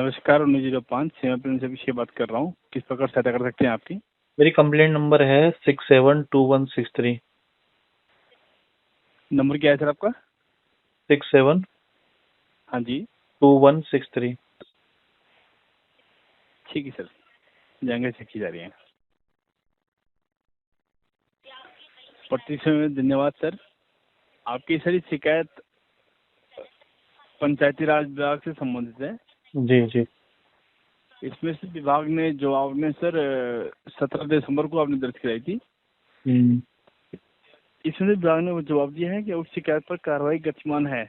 नमस्कार, 1905 सीमा प्रिंस से बात कर रहा हूँ। किस प्रकार सहायता कर सकते हैं आपकी? मेरी कंप्लेंट नंबर है 672163। नंबर क्या है सर आपका? 672163। हाँ जी, ठीक है सर, जानकारी चेक की जा रही है। प्रतिक्रिया में धन्यवाद सर। आपकी सारी शिकायत पंचायती राज विभाग से संबंधित है। जी जी। इसमें से विभाग ने जो आपने सर 17 दिसंबर को आपने दर्ज कराई थी, इसमें से विभाग ने वो जवाब दिया है कि उस शिकायत पर कार्रवाई गतिमान है।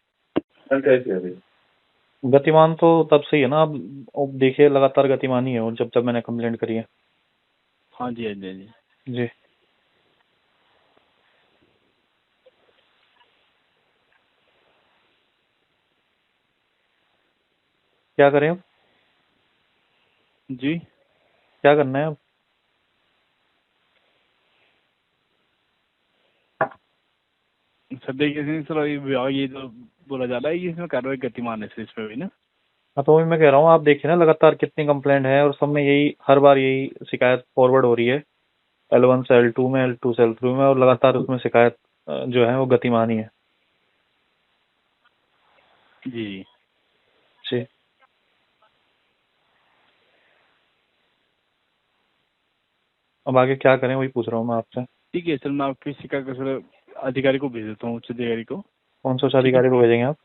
गतिमान तो तब से ही है ना। अब देखिए लगातार गतिमान ही है और जब जब मैंने कंप्लेंट करी है। हाँ जी, हाँ जी, हाँ जी। जी। क्या करें अब? जी क्या करना है अब? सर देखिए सर, ये विभाग ये तो बोला जा रहा है कि इसमें कार्रवाई गतिमान है सर, इसमें भी ना। हाँ तो वही मैं कह रहा हूँ, आप देखिए ना लगातार कितनी कंप्लेंट है और सब में यही हर बार यही शिकायत फॉरवर्ड हो रही है। L1 से L2 में, L2 से L3 में, और लगातार उसमें शिकायत जो है वो गतिमान ही है। जी जी। अब आगे क्या करें वही पूछ रहा हूँ मैं आपसे। ठीक है सर, मैं आपकी शिकायत को सर अधिकारी को भेज देता हूँ, उच्च अधिकारी को। कौन से उच्च ठीक है अधिकारी को भेजेंगे आप?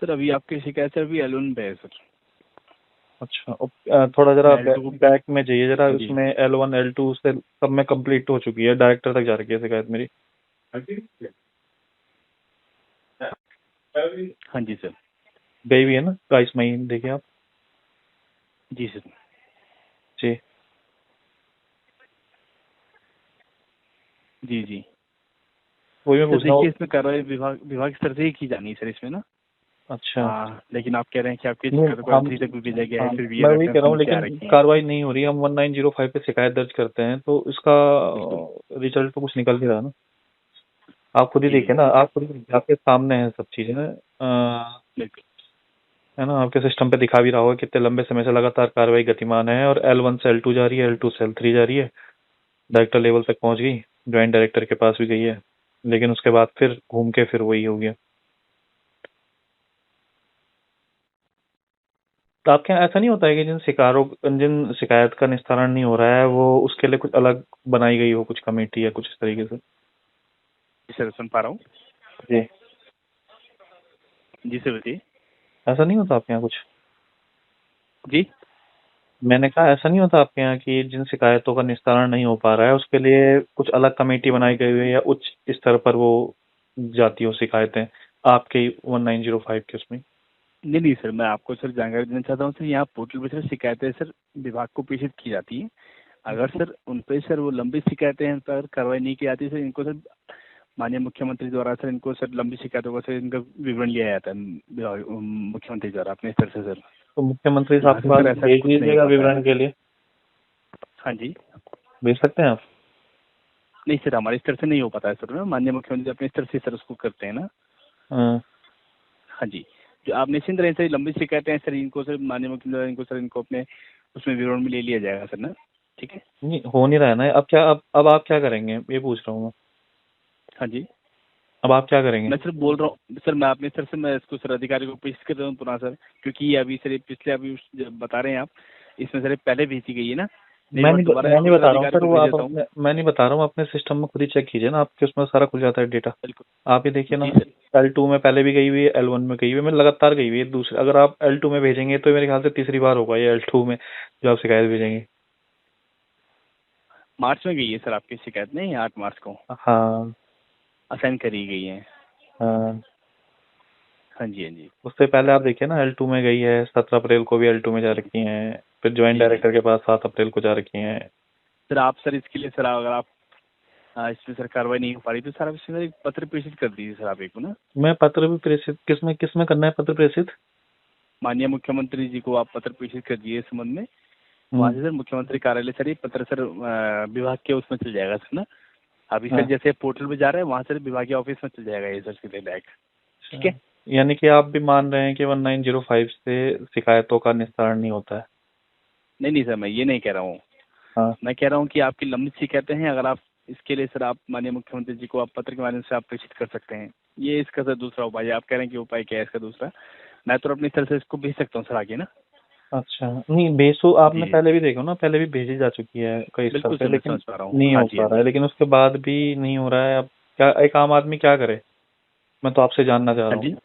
सर, अभी आपकी शिकायत सर अभी L1 पे है सर। अच्छा, थोड़ा जरा मैं L2 को बैक में जाइए जरा। जी उसमें L1 L2 से सब में कंप्लीट हो चुकी है, डायरेक्टर तक जा रही है शिकायत मेरी। हाँ जी सर। गई हुई है ना 22 मई, देखिए आप। जी सर। जी। जी जी वही मैं सर, पूछ रहा हूँ। देखिए इसमें कार्रवाई विभाग स्तर से ही की जानी है सर इसमें ना। अच्छा। लेकिन आप कह रहे हैं कि आपकी नहीं शिकायत को हम, L3 तक भी भेजा गया है, हाँ फिर भी ये मैं वही कह रेफरेंस रहा हूँ, समस्या आ लेकिन रखी है। कार्रवाई नहीं हो रही। हम 1905 पे शिकायत दर्ज करते हैं तो इसका बिल्कुल। रिजल्ट तो कुछ निकल नहीं रहा ना। आप खुद ही जी देखिए ना, आप खुद ही आपके सामने है सब चीजें। बिल्कुल। है ना, आपके सिस्टम पे दिखा भी रहा होगा कितने लंबे समय से लगातार कार्रवाई गतिमान है। और L1 से L2 जा रही है, L2 से L3 जा रही है, डायरेक्टर लेवल तक पहुंच गई, ज्वाइंट डायरेक्टर के पास भी गई है, लेकिन उसके बाद फिर घूम के फिर वही हो गया। तो आपके यहाँ ऐसा नहीं होता है कि जिन शिकायत का निस्तारण नहीं हो रहा है वो उसके लिए कुछ अलग बनाई गई हो, कुछ कमेटी या कुछ इस तरीके से? जी सर, सुन पा रहा हूँ। जी। जी सर बताइए। ऐसा नहीं होता आपके यहाँ कुछ? जी मैंने कहा ऐसा नहीं होता आपके यहाँ कि जिन शिकायतों का निस्तारण नहीं हो पा रहा है उसके लिए कुछ अलग कमेटी बनाई गई हुई है या उच्च स्तर पर वो जाती हो शिकायतें आपके 1905 के उसमें? नहीं नहीं सर, मैं आपको सर जानकारी देना चाहता हूँ सर, यहाँ पोर्टल पर सर शिकायतें सर विभाग को प्रेषित की जाती है। अगर सर उन पर सर वो लंबी शिकायतें हैं, उन पर कार्रवाई नहीं की जाती सर, इनको सर माननीय मुख्यमंत्री द्वारा सर इनको सर लंबी शिकायतों का सर इनका विवरण लिया जाता है मुख्यमंत्री द्वारा अपने स्तर से सर। तो मुख्यमंत्री साहब यहाँ के से पास सर ऐसा भेज कुछ नहीं हो दीजिएगा पाता है। विवरण के लिए। हाँ जी। भेज सकते हैं आप? नहीं सर, हमारे स्तर से नहीं हो पाता है सर, माननीय मुख्यमंत्री अपने स्तर से सर उसको करते हैं ना। हाँ। हाँ जी। जो आप निश्चिंत रहें सर, लंबी शिकायतें हैं सर, इनको सर माननीय मुख्यमंत्री इनको सर इनको अपने उसमें विवरण में ले लिया जाएगा सर ना। ठीक है। नहीं हो नहीं रहा है ना। अब आप क्या करेंगे ये पूछ रहा हूँ मैं। हाँ जी। अब आप क्या करेंगे? मैं सर बोल रहा हूँ सर, मैं अपने स्तर से मैं इसको सर अधिकारी को पेश कर रहा हूँ पुनः सर, क्योंकि ये अभी सर ये पिछले अभी जब बता रहे हैं आप, इसमें सर ये पहले भेजी गई है ना। एक बार दोबारा मैं नहीं इसको सर बता रहा हूँ अधिकारी सर, को वो भेज आप देता हूँ। अपने, मैं नहीं बता रहा हूँ, अपने सिस्टम में खुद ही चेक कीजिए ना, आपके उसमें सारा खुल जाता है डेटा। बिल्कुल। आप ही देखिए ना। जी सर। L2 में पहले भी गई हुई है, L1 में गई हुई है, मैं लगातार गई हुई है। दूसरे अगर आप L2 में भेजेंगे तो मेरे ख्याल से तीसरी बार होगा ये L2 में जो आप शिकायत भेजेंगे। मार्च में गई है सर आपकी शिकायत, नहीं 8 मार्च को हाँ। असाइन करी गई है। हाँ। हाँ जी, हाँ जी। उससे पहले आप देखिए ना, L2 में गई है, 17 अप्रैल को भी L2 में जा रखी हैं, फिर ज्वाइंट जी जी। डायरेक्टर के पास 7 अप्रैल को जा रखी हैं। सर आप सर इसके लिए सर अगर आप इसमें सर कार्रवाई नहीं हो पा रही तो सर आप इसमें एक पत्र प्रेषित कर दीजिए सर आप एक को ना। मैं पत्र भी प्रेषित किसमें करना है पत्र प्रेषित? माननीय मुख्यमंत्री जी को आप पत्र प्रेषित कर दीजिए इस संबंध में। वहाँ हम्म। से सर मुख्यमंत्री कार्यालय सर ये पत्र सर विभाग के उसमें चल जाएगा सर ना। अभी सर हाँ। जैसे पोर्टल पे जा रहा है वहाँ सर विभागीय ऑफिस में चल जाएगा ये सर सीधे डायरेक्ट। ठीक अच्छा। है। यानी कि आप भी मान रहे हैं कि 1905 से शिकायतों का निस्तारण नहीं होता है? नहीं नहीं सर, मैं ये नहीं कह रहा हूँ। हाँ। मैं कह रहा हूँ कि आपकी लंबित शिकायतें हैं, अगर आप इसके लिए सर आप माननीय मुख्यमंत्री जी को आप पत्र के माध्यम से आप प्रेषित कर सकते हैं। ये इसका सर दूसरा उपाय है। आप कह रहे हैं कि उपाय क्या है इसका दूसरा, मैं तो अपनी तरफ से इसको भेज सकता हूँ सर आगे ना। अच्छा, नहीं भेजो, जी आपने जी, पहले भी देखो ना, पहले भी भेजी जा चुकी है कई स्तर बिल्कुल पे, सर, मैं लेकिन समझ पा रहा हूँ। नहीं हाँ हो जी, पा हाँ रहा है, जी। लेकिन उसके बाद भी नहीं हो रहा है। अब क्या एक आम आदमी क्या करे? मैं तो आपसे जानना चाह हाँ रहा हूँ, जी,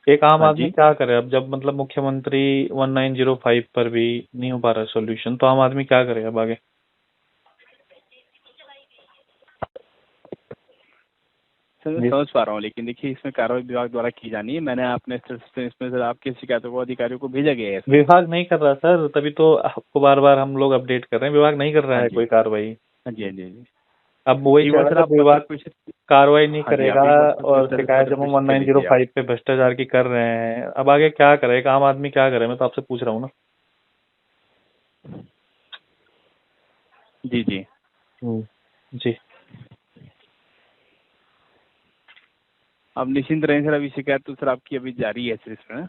एक आम हाँ आदमी जी। क्या करे अब, जब मतलब मुख्यमंत्री 1905 पर भी नहीं हो पा रहा है सोल्यूशन, तो आम आदमी क्या करे अब आगे? सर मैं जी। समझ पा रहा हूँ, लेकिन देखिए इसमें कार्रवाई विभाग द्वारा की जानी है। मैंने अपने स्तर से इसमें सर आपकी शिकायतों को अधिकारियों को भेजा गया है सर। विभाग नहीं कर रहा सर, तभी तो आपको बार बार हम लोग अपडेट कर रहे हैं, विभाग नहीं कर रहा हाँ है जी, कोई कार्रवाई। हाँ जी, हाँ जी, हाँ जी। अब वही एक कह बार रहा सर था, आप पत्र विभाग प्रेषित, कार्रवाई नहीं हाँ जी, करेगा, आप एक बार सर इस और तरह से शिकायत पत्र जब हम प्रेषित कर दीजिए आप। 1905 पे भ्रष्टाचार की कर रहे हैं, अब आगे क्या करे, एक आम आदमी क्या करे? मैं तो आपसे पूछ रहा हूँ ना। जी जी। जी। अब निश्चिंत रहें सर, अभी शिकायत तो सर आपकी अभी जारी है सर इसमें ना?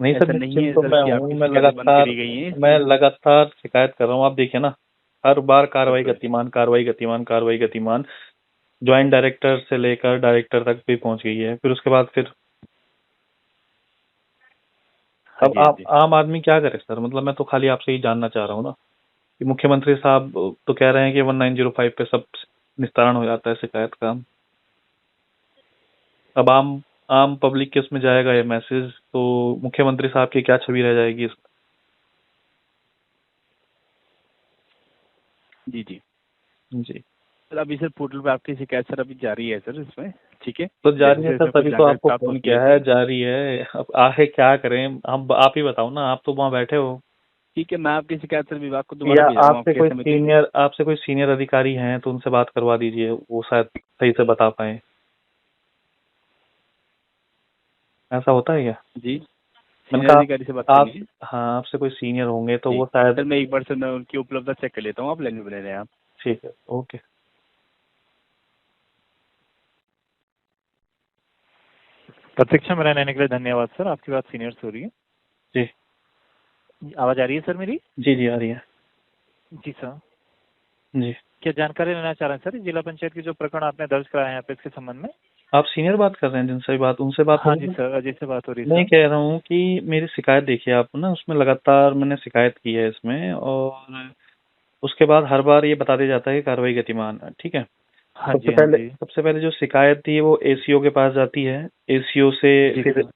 नहीं सर, ऐसा नहीं निश्चिंत है तो सर मैं कि हूँ, आपकी शिकायतें बंद करी गई हैं मैं इसमें। लगातार शिकायत कर रहा हूँ। आप देखिए ना, हर बार कार्रवाई बिल्कुल। गतिमान, कार्रवाई गतिमान, कार्रवाई गतिमान, ज्वाइंट डायरेक्टर से लेकर डायरेक्टर तक भी पहुंच गई है, फिर उसके बाद फिर हाँ अब जी, हाँ आप जी। आम आदमी क्या करे सर? मतलब मैं तो खाली आपसे ही जानना चाह रहा हूँ ना, कि मुख्यमंत्री साहब तो कह रहे हैं कि 1905 पे सब निस्तारण हो जाता है शिकायत का। अब आम आम पब्लिक के उसमें जाएगा ये मैसेज, तो मुख्यमंत्री साहब की क्या छवि रह जाएगी जी जी। जी। सर अभी सर पोर्टल पे आपकी शिकायत सर अभी जारी है सर इसमें, ठीक है। तो जैसे जारी है जैसे सर, इसमें कुछ तभी तो जानकारी आपको प्राप्त फोन होती है किया है, सर। जारी है। अब आगे क्या करें हम, आप ही बताओ ना, आप तो वहाँ बैठे हो। ठीक है, मैं आपकी शिकायत सर विभाग को दोबारा या भेज रहा हूँ आपके सहमति से। आपसे कोई सीनियर अधिकारी हैं तो उनसे बात करवा दीजिए, वो शायद सही से बता पाए। ऐसा होता है क्या? जी, मैंने सीनियर कहा अधिकारी से बात आप, करनी है। हाँ, आपसे कोई सीनियर होंगे तो जी वो शायद। सर, मैं एक बार सर मैं उनकी उपलब्धता चेक कर लेता हूँ, आप लाइन में बने रहें आप। ठीक है, ओके। प्रतीक्षा में रहने के लिए धन्यवाद सर। आपकी बात सीनियर से हो रही है। जी आवाज आ रही है सर मेरी? जी जी, आ रही है। जी सर। जी। क्या जानकारी लेना चाह रहे हैं सर जिला पंचायत की जो प्रकरण आपने दर्ज कराया है यहाँ पे, इसके संबंध में? आप सीनियर बात कर रहे हैं जिनसे बात, उनसे बात हो हाँ जी रही है? सर, अजय से बात हो रही है मैं सर। कह रहा हूँ कि मेरी शिकायत देखिए आप ना, उसमें लगातार मैंने शिकायत की है इसमें, और उसके बाद हर बार ये बता दिया जाता है कि कार्रवाई गतिमान है, ठीक है। हाँ जी, हाँ जी। सबसे पहले जो शिकायत थी वो एसीओ के पास जाती है, एसीओ से जी फिर सर।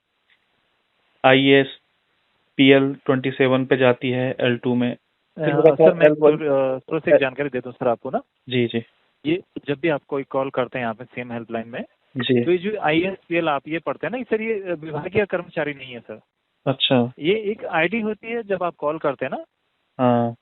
ISPL 27 पे जाती है L2 में, फिर सर मैं L1। थोड़ा सी एक जानकारी दे दूं सर आपको ना। जी जी ये जब भी आप कोई कॉल करते हैं यहाँ पे सेम हेल्पलाइन में, जी। तो ये जो ISPL आप ये पढ़ते हैं ना, सर ये विभागीय कर्मचारी नहीं है सर। अच्छा। ये एक आईडी होती है जब आप कॉल करते हैं ना। हाँ।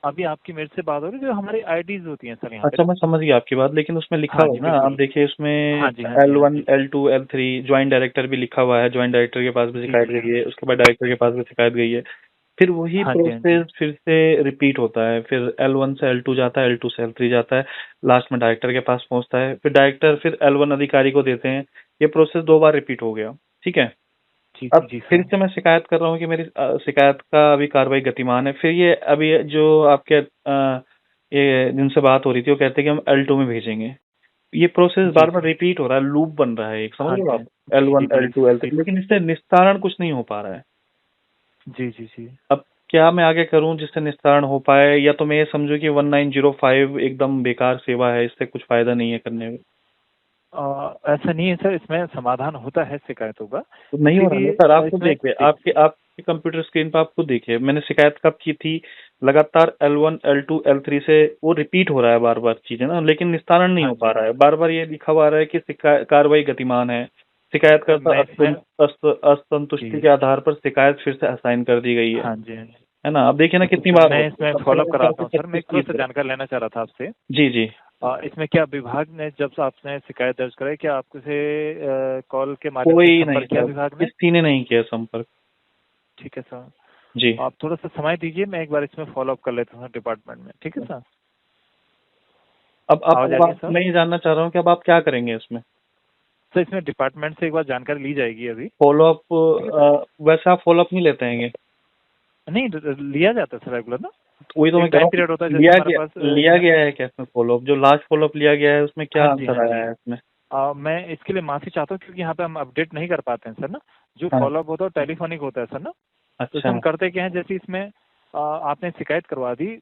अभी आपकी मेरे से बात हो रही है, जो हमारी आईडीज होती हैं सर यहाँ पे अच्छा, ना। मैं समझ गया आपकी बात, लेकिन उसमें लिखा हाँ हुआ जी है ना, आप बिल्कुल। देखिए उसमें हाँ जी, हाँ जी, हाँ L1 जी। L2 L3 ज्वाइंट डायरेक्टर भी लिखा हुआ है, ज्वाइंट डायरेक्टर के पास भी जी शिकायत जी। गई है, उसके बाद डायरेक्टर के पास भी शिकायत गई है, फिर वही हाँ जी, हाँ जी। प्रोसेस फिर से रिपीट होता है, फिर L1 से L2 जाता है, L2 से L3 जाता है, लास्ट में डायरेक्टर के पास पहुंचता है, फिर डायरेक्टर फिर L1 अधिकारी को देते हैं। ये प्रोसेस 2 बार रिपीट हो गया, ठीक है। जी अब जी फिर सर। से मैं शिकायत कर रहा हूँ कि मेरी शिकायत का अभी कार्रवाई गतिमान है, फिर ये अभी जो आपके ये जिनसे बात हो रही थी वो कहते हैं कि हम L2 में भेजेंगे। ये प्रोसेस जी बार बार सर। रिपीट हो रहा है, लूप बन रहा है एक, समझ हाँ रहे हो जी, आप? जी जी L1 L2 जी L3, लेकिन इससे निस्तारण कुछ नहीं हो पा रहा है। जी जी जी। अब क्या मैं आगे करूं जिससे निस्तारण हो पाए, या तो मैं ये समझूं कि 1905 एकदम बेकार सेवा है, इससे कुछ फायदा नहीं है करने में? ऐसा नहीं है सर, इसमें समाधान होता है शिकायतों का। तो नहीं हो रहा ना इसीलिए सर, आप खुद इसमें देखिए, आपके आपके कंप्यूटर स्क्रीन पर आप खुद देखिए, मैंने शिकायत कब की थी, लगातार L1 L2 L3 से वो रिपीट हो रहा है बार बार चीजें ना, लेकिन निस्तारण नहीं हाँ हो पा जी। रहा है, बार बार ये लिखा हुआ आ रहा है कि कार्रवाई गतिमान है, शिकायतकर्ता मैं इसमें असंतुष्टि जी। के आधार पर शिकायत फिर से असाइन कर दी गई हाँ जी, हाँ जी। है ना? आप देखिए ना बिल्कुल कितनी सर, बार हो मैं गई, इसमें कम से फॉलोअप कम कराता हूँ 35 सर। मैं 36 एक थोड़ा सा 30 है। जानकारी लेना चाह रहा था आपसे। जी जी। इसमें क्या विभाग ने, जब से आपने शिकायत दर्ज कराई, क्या आपसे कॉल के माध्यम से कोई नहीं संपर्क किया सर, विभाग ने? किसी ने नहीं किया संपर्क। ठीक है सर। जी। आप थोड़ा सा समय दीजिए, मैं एक बार इसमें फॉलोअप कर लेता हूँ डिपार्टमेंट में, ठीक है सर? अब आवाज आ रही है आप, सर? मैं ये जानना चाह रहा हूँ कि अब आप क्या करेंगे इसमें? सर इसमें डिपार्टमेंट से एक बार जानकारी ली जाएगी अभी। फॉलोअप वैसे आप फॉलोअप नहीं लेते हैं? नहीं लिया जाता है सर रेगुलर ना, वही तो मैं कह टाइम रहा पीरियड होता हूँ, है जैसे हमारे पास लिया गया है क्या इसमें फॉलोअप? जो लास्ट फॉलोअप लिया गया है उसमें क्या हाँ जी, आंसर हाँ आया जी। है इसमें? मैं इसके लिए माफी चाहता हूँ क्योंकि यहाँ पे हम अपडेट नहीं कर पाते हैं सर ना, जो हाँ। फॉलोअप होता है टेलीफोनिक होता है सर ना। तो अच्छा। हम करते क्या है, जैसे इसमें आपने शिकायत करवा दी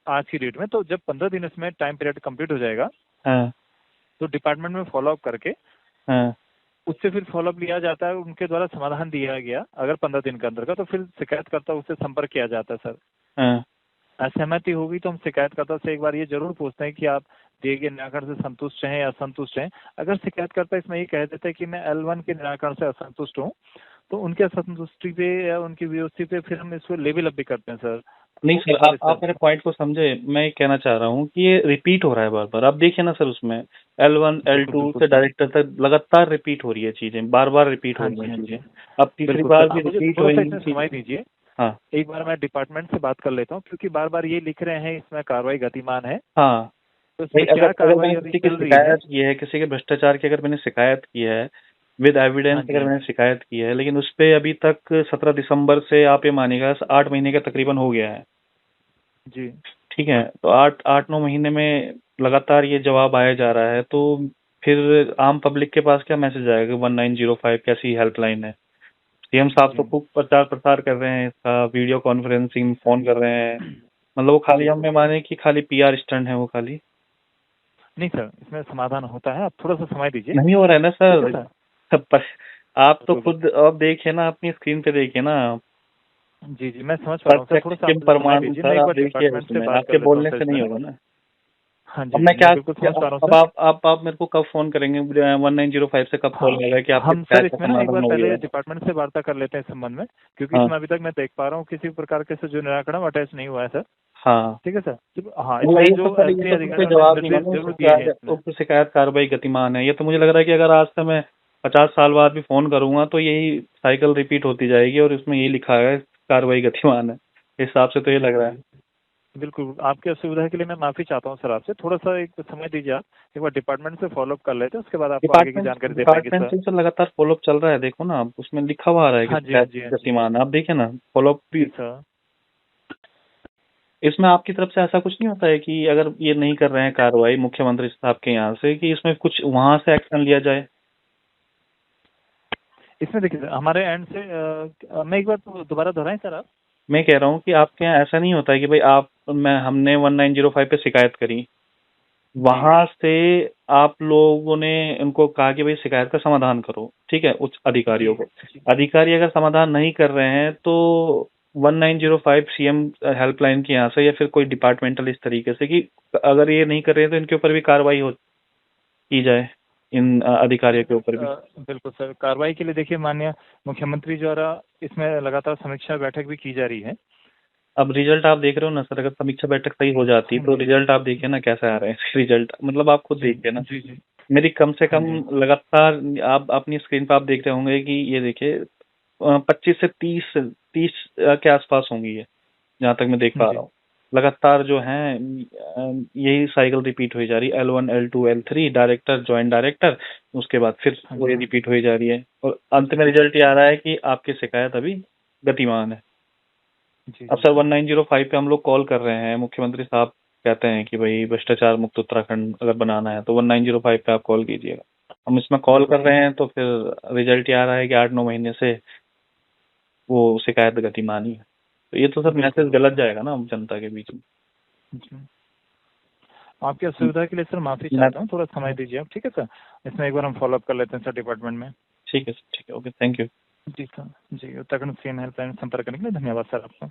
आज की डेट में, तो जब 15 दिन इसमें टाइम पीरियड कंप्लीट हो जाएगा हाँ तो डिपार्टमेंट में फॉलोअप करके हाँ उससे फिर फॉलोअप लिया जाता है, उनके द्वारा समाधान दिया गया अगर 15 दिन के अंदर का, तो फिर शिकायतकर्ता उससे संपर्क किया जाता है सर। हाँ। असहमति होगी तो हम शिकायतकर्ता से एक बार ये जरूर पूछते हैं कि आप दिए गए निराकरण से संतुष्ट हैं या असंतुष्ट हैं। अगर शिकायतकर्ता इसमें ये कह देता है कि मैं L1 के निराकरण से असंतुष्ट हूँ, तो उनके असंतुष्टि पे या उनकी विरोधी पे फिर हम इसको लेवल अप भी करते हैं सर। नहीं वो सर, हर आप स्तर मेरे पे। पॉइंट को समझे। मैं ये कहना चाह रहा हूँ कि ये रिपीट हो रहा है बार बार। आप देखिए ना सर, उसमें L1 बिल्कुल L2 बिल्कुल से सर। डायरेक्टर तक लगातार रिपीट हो रही है चीजें, बार बार रिपीट हो हाँ रही जी, हैं हाँ चीजें। जी। अब तीसरी बिल्कुल बार सर, भी आप मुझे रिपीट थोड़ा सा होगी इसमें कि समय दीजिए। हाँ एक बार मैं डिपार्टमेंट से बात कर लेता हूँ क्योंकि बार बार ये लिख रहे हैं इसमें कार्रवाई गतिमान है, हाँ। तो भाई इसमें अगर क्या अगर कार्रवाई मैंने अभी किसी की चल रही है। शिकायत की है, किसी के भ्रष्टाचार की अगर मैंने शिकायत की है विद एविडेंस, हाँ जी, अगर हाँ मैंने जी। शिकायत की है, लेकिन उस पे अभी तक 17 दिसंबर से आप ये मानिएगा 8 महीने का तकरीबन हो गया है। जी ठीक है, तो 8-9 महीने में लगातार ये जवाब आया जा रहा है, तो फिर आम पब्लिक के पास क्या मैसेज आएगा? 1905 कैसी हेल्पलाइन है? सीएम साहब तो जी खूब प्रचार प्रसार कर रहे हैं इसका, वीडियो कॉन्फ्रेंसिंग फोन कर रहे हैं। मतलब वो खाली जी। हम में माने कि खाली पीआर स्टंट है वो खाली। नहीं सर, इसमें समाधान होता है, आप थोड़ा सा समय दीजिए। नहीं हो रहा है ना ठीक है सर। सर। पर आप तो बिल्कुल खुद बिल्कुल। अब देखिए ना, अपनी स्क्रीन पे देखिए ना। जी जी, मैं समझ पा रहा हूँ सर, प्रत्यक्ष थोड़ा सा आप किम मुझे समय प्रमाण दीजिए, मैं सर, एक आप बार देखिए डिपार्टमेंट से उसमें बात कर आपके लेता हूँ बोलने सर से नहीं इसमें ना। होगा ना। हाँ अब जी मैं जी, क्या मैं बिल्कुल समझ पा रहा हूँ अब सर। आप मेरे को कब फोन करेंगे? 1905 से कब कॉल हाँ, आएगा कि आपकी हम सर शिकायत का इसमें ना एक समाधान बार हो गया पहले है? डिपार्टमेंट से वार्ता कर लेते हैं इस संबंध में, क्योंकि हाँ इसमें अभी तक मैं देख पा रहा हूँ किसी प्रकार के से जो निराकरण अटैच नहीं हुआ है सर। हाँ। ठीक है सर। हाँ, मतलब इसमें ये तो जो सर, ये एसडी तो फिर कोई अधिकारियों ने जवाब नहीं निर्देश मानो। जरूर दिए हैं इसमें। उक्त शिकायत कार्रवाई गतिमान है। ये तो मुझे लग रहा है कि अगर आज से मैं 50 साल बाद भी फोन करूंगा तो यही साइकिल रिपीट होती जाएगी और इसमें यही लिखा है कार्रवाई गतिमान है। इस हिसाब से तो ये जी लग रहा जी, है। बिल्कुल आपकी असुविधा के लिए मैं माफी चाहता हूँ सर आपसे, थोड़ा सा एक समय दीजिए आप, एक बार डिपार्टमेंट से फॉलोअप कर लेते हैं, उसके बाद आपको आगे की जानकारी दे पाएंगे डिपार्टमेंट सर। से सर लगातार फॉलोअप चल रहा है। देखो ना, आप उसमें लिखा हुआ आ रहा है कि हाँ जी, हाँ शिकायत जी, हाँ जी। गतिमान है। आप देखिए ना, फॉलोअप भी। जी सर। इसमें आपकी तरफ से ऐसा कुछ नहीं होता है कि अगर ये नहीं कर रहे हैं कार्रवाई मुख्यमंत्री साहब के यहाँ से, कि इसमें कुछ वहां से एक्शन लिया जाए? इसमें देखिए सर, हमारे एंड से मैं एक बार तो दोबारा दोहराएं सर आप। मैं कह रहा हूँ कि आपके यहाँ ऐसा नहीं होता है कि भाई हमने 1905 पे शिकायत करी, जी वहां से आप लोगों ने उनको कहा कि भाई शिकायत का समाधान करो, ठीक है, उच्च जी अधिकारियों को। जी। अधिकारी अगर समाधान नहीं कर रहे हैं तो 1905 सीएम हेल्पलाइन के यहाँ से या फिर कोई डिपार्टमेंटल इस तरीके से कि अगर ये नहीं कर रहे हैं तो इनके ऊपर भी कार्रवाई हो की जाए, इन अधिकारियों के ऊपर भी। बिल्कुल सर, कार्रवाई के लिए देखिए माननीय मुख्यमंत्री द्वारा इसमें लगातार समीक्षा बैठक भी की जा रही है। अब रिजल्ट आप देख रहे हो ना सर, अगर समीक्षा बैठक सही हो जाती हाँ तो जी। रिजल्ट आप देखिए ना कैसे आ रहे हैं। रिजल्ट मतलब आप खुद जी देखिए ना। जी जी। मेरी कम से हाँ कम जी। लगातार, आप अपनी स्क्रीन पर आप देख रहे होंगे कि ये देखिए 25 से 30 के आसपास होंगी ये, जहाँ तक मैं देख पा रहा जी हूँ। लगातार जो है यही साइकिल रिपीट हुई जा रही है। L1 L2 L3 director, joint director, उसके बाद फिर हाँ वो जी। ये रिपीट हुई जा रही है और अंत में रिजल्ट ये आ रहा है कि आपकी शिकायत अभी गतिमान है। जी अब जी सर सर। 1905 पे हम लोग कॉल कर रहे हैं, मुख्यमंत्री साहब कहते हैं कि भाई भ्रष्टाचार मुक्त उत्तराखंड अगर बनाना है तो 1905 पे आप कॉल कीजिएगा। हम इसमें कॉल बिल्कुल कर सर। रहे हैं तो फिर रिजल्ट ये आ रहा है कि 8-9 महीने से वो शिकायत गतिमान ही है। तो ये तो सर बिल्कुल मैसेज गलत बिल्कुल। जाएगा ना जनता के बीच में। जी, आपकी असुविधा के लिए सर माफी मैं चाहता हूँ, थोड़ा समय दीजिए आप, ठीक है सर। इसमें एक बार हम फॉलोअप कर लेते हैं सर डिपार्टमेंट में। ठीक है सर, ठीक है, ओके, थैंक यू। जी सर। जी, उत्तराखंड सीएम हेल्पलाइन संपर्क करने के लिए धन्यवाद सर आपका।